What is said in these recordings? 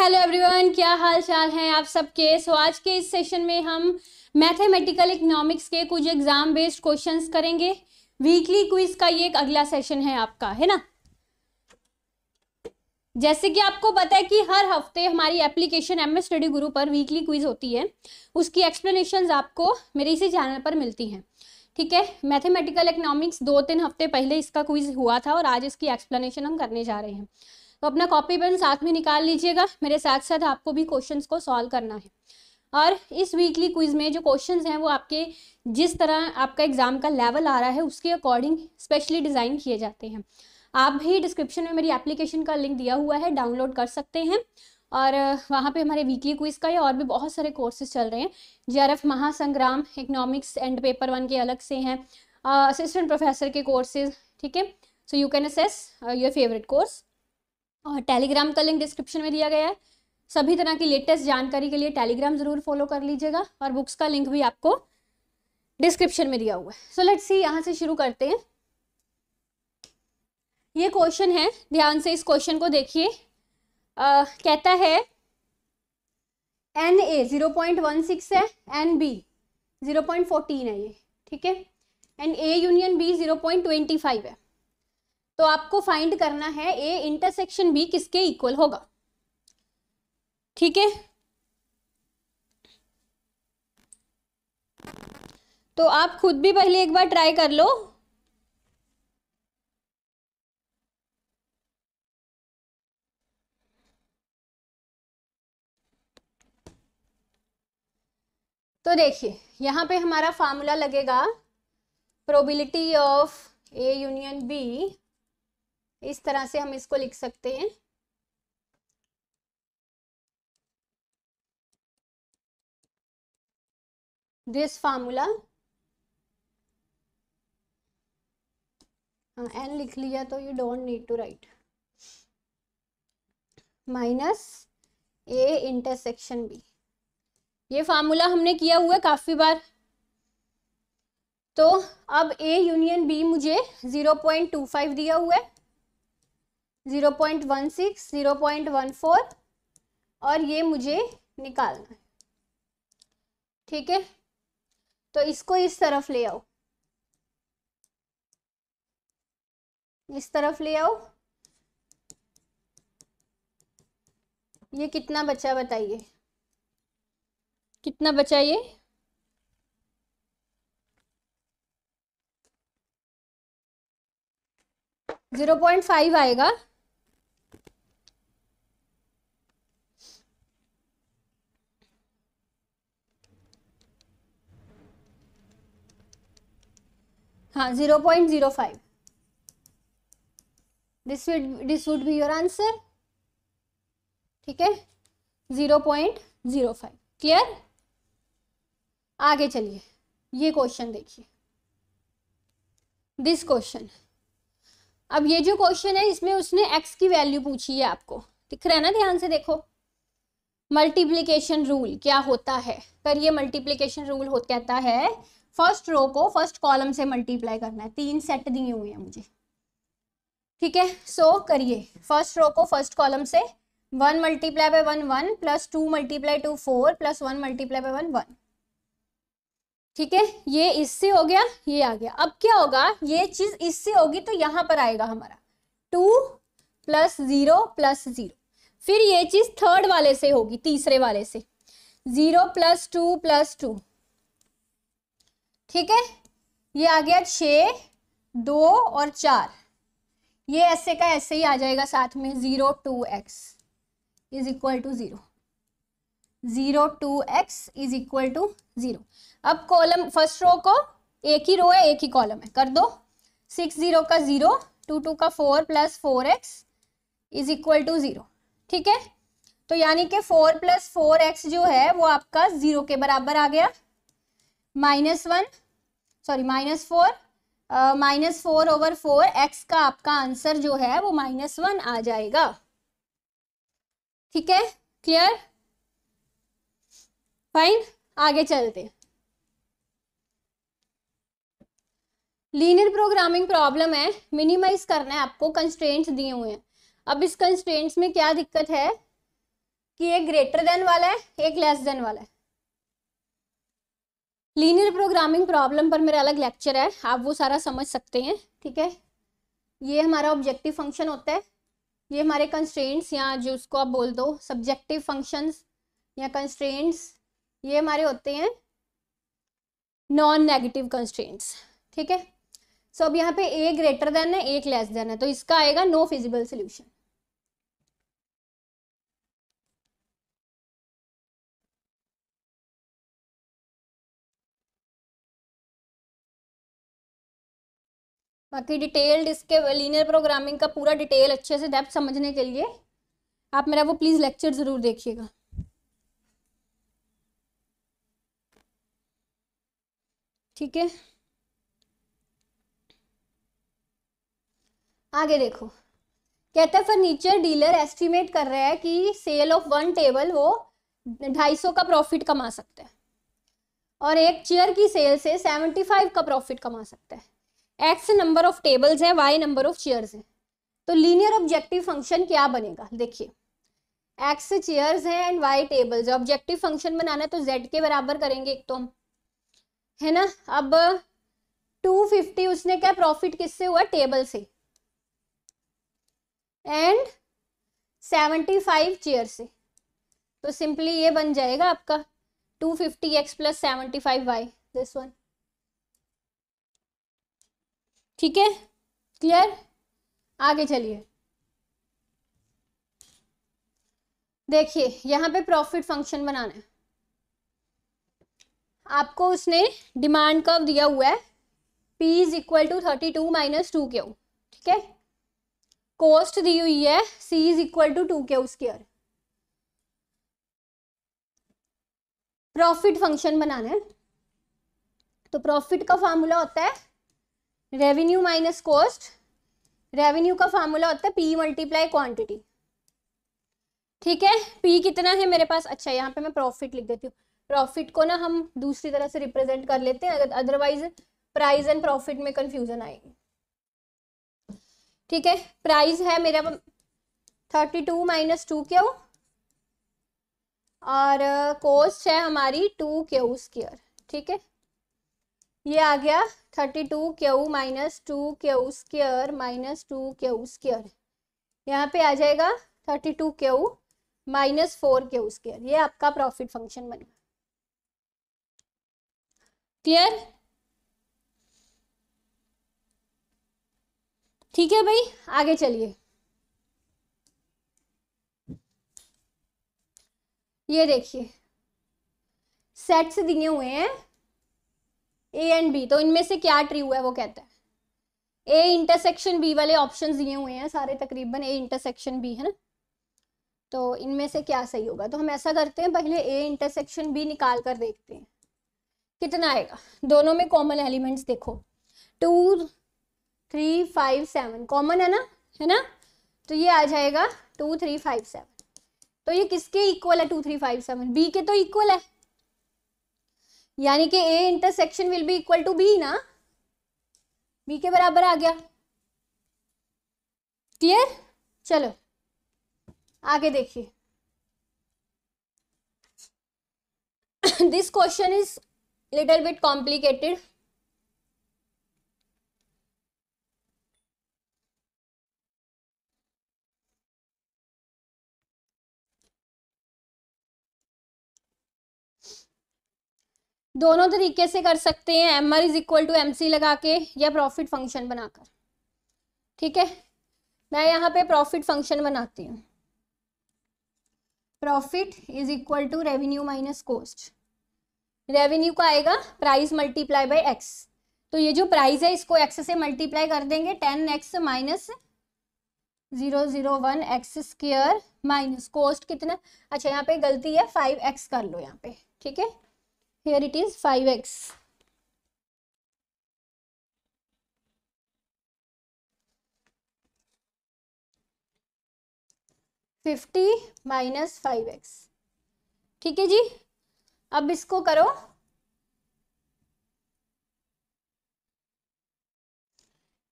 Hello everyone, क्या हाल चाल है आप सबके। आज के इस सेशन में हम मैथमेटिकल इकोनॉमिक्स के कुछ एग्जाम बेस्ड क्वेश्चंस करेंगे। वीकली क्विज का ये एक अगला सेशन है आपका, है ना। जैसे कि आपको पता है कि हर हफ्ते हमारी एप्लीकेशन MS स्टडी गुरु पर वीकली क्विज होती है, उसकी एक्सप्लेनेशंस आपको मेरे इसी चैनल पर मिलती हैं। ठीक है, मैथमेटिकल इकोनॉमिक्स 2-3 हफ्ते पहले इसका क्विज हुआ था और आज इसकी एक्सप्लेनेशन हम करने जा रहे हैं। तो अपना कॉपी पेन साथ में निकाल लीजिएगा, मेरे साथ साथ आपको भी क्वेश्चंस को सॉल्व करना है। और इस वीकली क्विज में जो क्वेश्चंस हैं वो आपके जिस तरह आपका एग्जाम का लेवल आ रहा है उसके अकॉर्डिंग स्पेशली डिज़ाइन किए जाते हैं। आप भी डिस्क्रिप्शन में मेरी एप्लीकेशन का लिंक दिया हुआ है, डाउनलोड कर सकते हैं। और वहाँ पे हमारे वीकली क्विज का और भी बहुत सारे कोर्सेज चल रहे हैं। JRF महासंग्राम, इकोनॉमिक्स एंड पेपर 1 के अलग से हैं, असिस्टेंट प्रोफेसर के कोर्सेज। ठीक है, so you can assess your favourite course. और टेलीग्राम का लिंक डिस्क्रिप्शन में दिया गया है। सभी तरह की लेटेस्ट जानकारी के लिए टेलीग्राम जरूर फॉलो कर लीजिएगा और बुक्स का लिंक भी आपको डिस्क्रिप्शन में दिया हुआ है। सो लेट्स सी, यहाँ से शुरू करते हैं। ये क्वेश्चन है, ध्यान से इस क्वेश्चन को देखिए। कहता है NA 0.16 है, NB 0.14 है ये। ठीक है, NA यूनियन B 0.25 है। तो आपको फाइंड करना है A इंटरसेक्शन B किसके इक्वल होगा। ठीक है, तो आप खुद भी पहले एक बार ट्राई कर लो। तो देखिए यहाँ पे हमारा फार्मूला लगेगा probability of A union B। इस तरह से हम इसको लिख सकते हैं। दिस फार्मूला, N लिख लिया तो you don't need to write, minus A intersection B। ये फार्मूला हमने किया हुआ है काफी बार। तो अब A यूनियन B मुझे 0.25 दिया हुआ है, 0.16, 0.14 और ये मुझे निकालना है। ठीक है, तो इसको इस तरफ ले आओ, इस तरफ ले आओ। ये कितना बचा बताइए, कितना बचा ये? जीरो 0.5 आएगा। हाँ, 0.05। This would be your answer. ठीक है, 0.05। क्लियर? आगे चलिए, ये क्वेश्चन देखिए, दिस क्वेश्चन। अब ये जो क्वेश्चन है इसमें उसने x की वैल्यू पूछी है आपको, दिख रहा है ना, ध्यान से देखो। मल्टीप्लिकेशन रूल क्या होता है, करिए। मल्टीप्लिकेशन रूल कहता है फर्स्ट रो को फर्स्ट कॉलम से मल्टीप्लाई करना है। 3 सेट दिए हुए हैं मुझे। ठीक है, सो करिए। फर्स्ट रो को फर्स्ट कॉलम से 1 multiply by 1 1 plus 2 multiply 2 4 plus 1 multiply by 1 1। ठीक है, ये इससे हो गया, ये आ गया। अब क्या होगा, ये चीज इससे होगी तो यहां पर आएगा हमारा 2 प्लस 0 प्लस 0। फिर ये चीज थर्ड वाले से होगी, तीसरे वाले से 0 प्लस 2 प्लस 2। ठीक है, ये आ गया 6, 2 और 4। ये ऐसे का ऐसे ही आ जाएगा साथ में। 0 2x is equal to 0, 0 2x is equal to 0। अब कॉलम फर्स्ट रो को, एक ही रो है एक ही कॉलम है, कर दो। 6 0 का 0, 2 2 का 4 plus 4x is equal to 0। ठीक है, तो यानी कि 4 प्लस 4x जो है वो आपका 0 के बराबर आ गया। -4 ओवर 4 x का आपका आंसर जो है वो -1 आ जाएगा। ठीक है, क्लियर? फाइन, आगे चलते हैं। लीनियर प्रोग्रामिंग प्रॉब्लम है, मिनिमाइज करना है आपको। कंस्ट्रेंट्स दिए हुए हैं। अब इस कंस्ट्रेंट्स में क्या दिक्कत है, कि एक ग्रेटर देन वाला है, एक लेस देन वाला है। लीनियर प्रोग्रामिंग प्रॉब्लम पर मेरा अलग लेक्चर है, आप वो सारा समझ सकते हैं, ठीक है। ये हमारा ऑब्जेक्टिव फंक्शन होता है, ये हमारे कंस्ट्रेंट्स या जो उसको आप बोल दो सब्जेक्टिव फंक्शंस या कंस्ट्रेंट्स, ये हमारे होते हैं नॉन नेगेटिव कंस्ट्रेंट्स, ठीक है। सो अब यहाँ पे ए ग्रेटर देन है, एक लेस देन है, तो इसका आएगा नो फिजिबल सोल्यूशन। बाकी डिटेल्ड इसके लीनियर प्रोग्रामिंग का पूरा डिटेल अच्छे से डेप्थ समझने के लिए आप मेरा वो प्लीज लेक्चर जरूर देखिएगा। ठीक है, आगे देखो, कहता है फर्नीचर डीलर एस्टिमेट कर रहा है कि सेल ऑफ वन टेबल वो 250 का प्रॉफिट कमा सकता है और एक चेयर की सेल से 75 का प्रॉफिट कमा सकता है। एक्स नंबर ऑफ टेबल्स है, वाई नंबर ऑफ चेयर्स है, तो लीनियर ऑब्जेक्टिव फंक्शन क्या बनेगा? देखिए, एक्स चेयर्स है and Y tables, objective function बनाना है तो जेड के बराबर करेंगे एक तो हम, है ना। अब 250 उसने क्या प्रॉफिट किससे हुआ? टेबल से, एंड 75 चेयर से, तो सिंपली ये बन जाएगा आपका 250x plus 75y, this one. ठीक है, क्लियर? आगे चलिए, देखिए यहाँ पे प्रॉफिट फंक्शन बनाना है आपको। उसने डिमांड कर्व दिया हुआ है, P is equal to 32 minus 2Q, ठीक है। कॉस्ट दी हुई है C is equal to 2Q square. Profit function बनाना है, तो प्रॉफिट का फार्मूला होता है रेवेन्यू माइनस कॉस्ट। रेवेन्यू का फार्मूला होता है P मल्टीप्लाई क्वांटिटी, ठीक है। P कितना है मेरे पास? अच्छा, यहाँ पे मैं प्रॉफिट लिख देती हूँ। प्रॉफिट को ना हम दूसरी तरह से रिप्रेजेंट कर लेते हैं, अदरवाइज प्राइस एंड प्रॉफिट में कंफ्यूजन आएगी, ठीक है। प्राइस है मेरा 32 माइनस 2Q और कॉस्ट है हमारी 2Q स्क्वायर, ठीक है। ये आ गया 32Q minus 2Q square minus 2Q square, यहाँ पे आ जाएगा 32Q माइनस 4Q स्क्वायर। ये आपका प्रॉफिट फंक्शन बनेगा, क्लियर? ठीक है भाई, आगे चलिए। ये देखिए, सेट्स दिए हुए हैं ए एंड बी, तो इनमें से क्या ट्रू है? वो कहता है ए इंटरसेक्शन बी वाले ऑप्शंस दिए हुए हैं सारे, तकरीबन ए इंटरसेक्शन बी है ना, तो इनमें से क्या सही होगा? तो हम ऐसा करते हैं, पहले ए इंटरसेक्शन बी निकाल कर देखते हैं कितना आएगा। दोनों में कॉमन एलिमेंट्स देखो, 2 3 5 7 कॉमन है ना, तो ये आ जाएगा 2 3 5 7। तो ये किसके इक्वल है? 2 3 5 7 बी के तो इक्वल है, यानी कि A intersection will be equal to B ना, बी के बराबर आ गया, क्लियर? चलो आगे देखिए, this question is little bit complicated. दोनों तरीके से कर सकते हैं, M R is equal to M C लगा के या प्रॉफिट फंक्शन बनाकर, ठीक है। मैं यहाँ पे प्रॉफिट फंक्शन बनाती हूँ। Profit is equal to revenue minus cost. Revenue का आएगा प्राइस मल्टीप्लाई बाय एक्स, तो ये जो प्राइस है इसको एक्स से मल्टीप्लाई कर देंगे, 10x minus 001 x square minus cost कितना? अच्छा, यहाँ पे गलती है, 5x कर लो यहाँ पे, ठीक है। Here it is 5x. -5x, ठीक है जी। अब इसको करो,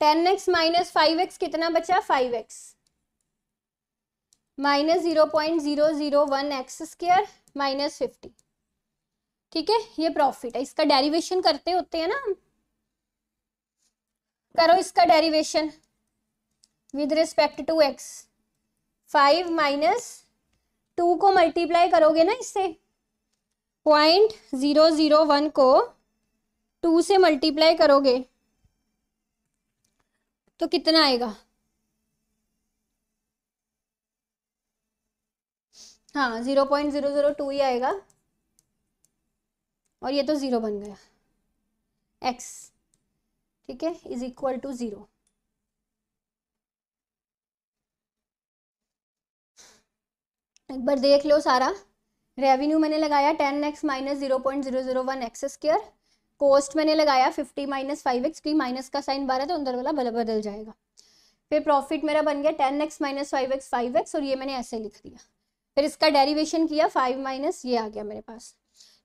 10x माइनस 5x कितना बचा? 5x। -0.001 x square -50। ठीक है, ये प्रॉफिट है। इसका डेरिवेशन करते होते हैं ना हम, करो इसका derivation with respect to X. 5 - 2 को मल्टीप्लाई करोगे ना इससे, 0.001 को 2 से मल्टीप्लाई करोगे तो कितना आएगा? हाँ 0.002 ही आएगा, और ये तो 0 बन गया। x, ठीक है, इज इक्वल टू 0। एक बार देख लो सारा। रेवेन्यू मैंने लगाया 10x - 0.001 एक्स स्क्वायर, कॉस्ट मैंने लगाया 50 - 5x, क्योंकि माइनस का साइन बार है तो अंदर वाला बदल जाएगा। फिर प्रॉफिट मेरा बन गया 10x - 5x 5x, और ये मैंने ऐसे लिख दिया। फिर इसका डेरिवेशन किया 5 माइनस ये आ गया मेरे पास।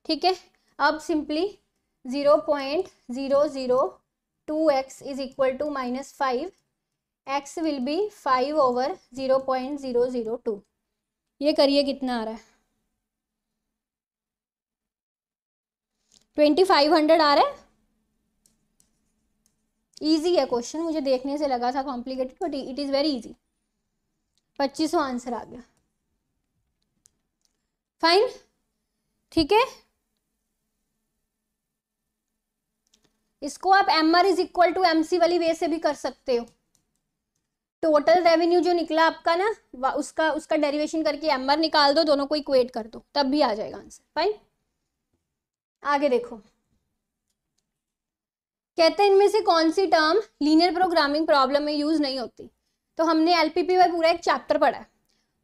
ठीक है, अब simply 0.002x is equal to -5, x will be 5/0.002। ये करिए कितना आ रहा है? 2500 आ रहा है। इजी है क्वेश्चन, मुझे देखने से लगा था complicated, but it is very easy. 2500 answer आ गया। फाइन, ठीक है। इसको आप MR is equal to MC वाली वे से भी कर सकते हो। टोटल रेवेन्यू जो निकला आपका ना, उसका डेरिवेशन करके MR निकाल दो, दोनों को इक्वेट कर दो, तब भी आ जाएगा आंसर। फाइन, आगे देखो। कहते हैं इनमें से कौन सी टर्म लीनियर प्रोग्रामिंग प्रॉब्लम में यूज नहीं होती। तो हमने LPP में पूरा एक चैप्टर पढ़ा है,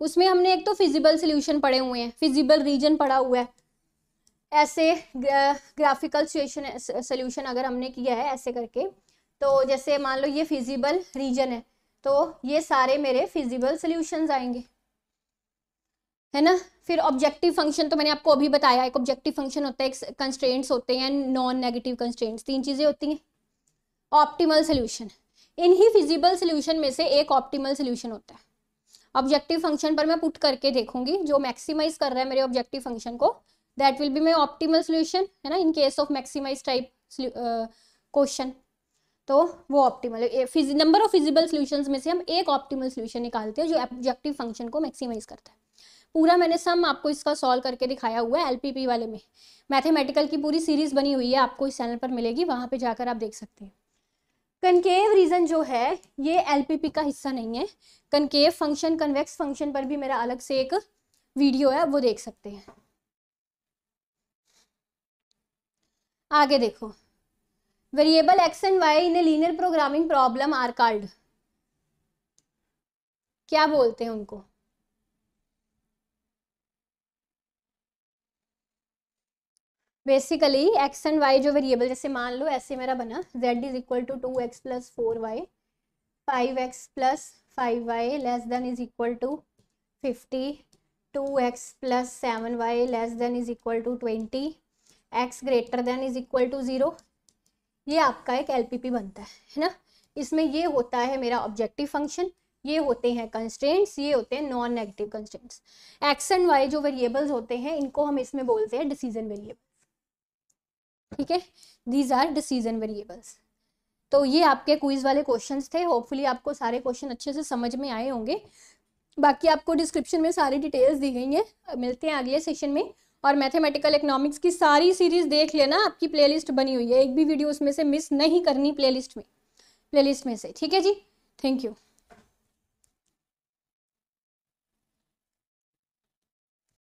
उसमें हमने एक तो फिजिबल सोल्यूशन पढ़े हुए हैं, फिजिबल रीजन पढ़ा हुआ है, ऐसे ग्राफिकल सोल्यूशन अगर हमने किया है ऐसे करके, तो जैसे मान लो ये फिजिबल रीजन है, तो ये सारे मेरे फिजिबल सोल्यूशंस आएंगे, है ना। फिर ऑब्जेक्टिव फंक्शन तो मैंने आपको अभी बताया, एक ऑब्जेक्टिव फंक्शन होता है, एक कंस्ट्रेंट्स होते हैं, नॉन नेगेटिव कंस्ट्रेंट्स, 3 चीजें होती हैं। ऑप्टिमल सोल्यूशन, इन्हीं फिजिबल सोल्यूशन में से एक ऑप्टिमल सोल्यूशन होता है। ऑब्जेक्टिव फंक्शन पर मैं पुट करके देखूंगी, जो मैक्सिमाइज कर रहा है मेरे ऑब्जेक्टिव फंक्शन को, that will be my optimal solution, है ना, in case of maximize type question. तो वो ऑप्टिमल है। नंबर ऑफ फिजिबल सोल्यूशंस में से हम एक ऑप्टिमल सोल्यूशन निकालते हैं जो ऑब्जेक्टिव फंक्शन को मैक्सिमाइज करता है। पूरा मैंने सम आपको इसका सॉल्व करके दिखाया हुआ है LPP वाले में। मैथमेटिकल की पूरी सीरीज बनी हुई है, आपको इस चैनल पर मिलेगी, वहां पे जाकर आप देख सकते हैं। कनकेव रीजन जो है ये LPP का हिस्सा नहीं है। कनकेव फंक्शन, कन्वेक्स फंक्शन पर भी मेरा अलग से एक वीडियो है, वो देख सकते हैं। आगे देखो, variable x and y in a linear programming problem are called, क्या बोलते हैं उनको? बेसिकली x एंड y जो वेरिएबल, जैसे मान लो ऐसे मेरा बना z is equal to 2x + 4y, 5x + 5y less than is equal to 50, 2x + 7y less than is equal to 20, x greater than is equal to 0। ये आपका एक LPP बनता है ना। इसमें ये होता है मेरा ऑब्जेक्टिव फंक्शन, ये होते हैं कंस्ट्रेंट्स, ये होते हैं non negative constraints. x and y जो वेरिएबल्स होते हैं इनको हम इसमें बोलते हैं डिसीजन वेरिएबल। ठीक है, दीज आर डिसीजन वेरिएबल्स। तो ये आपके क्विज वाले क्वेश्चंस थे। होपफुली आपको सारे क्वेश्चन अच्छे से समझ में आए होंगे। बाकी आपको डिस्क्रिप्शन में सारी डिटेल्स दी गई हैं। मिलते हैं अगले सेशन में। और मैथमेटिकल इकोनॉमिक्स की सारी सीरीज देख लेना, आपकी प्लेलिस्ट बनी हुई है, एक भी वीडियो उसमें से मिस नहीं करनी प्लेलिस्ट में से। ठीक है जी, थैंक यू।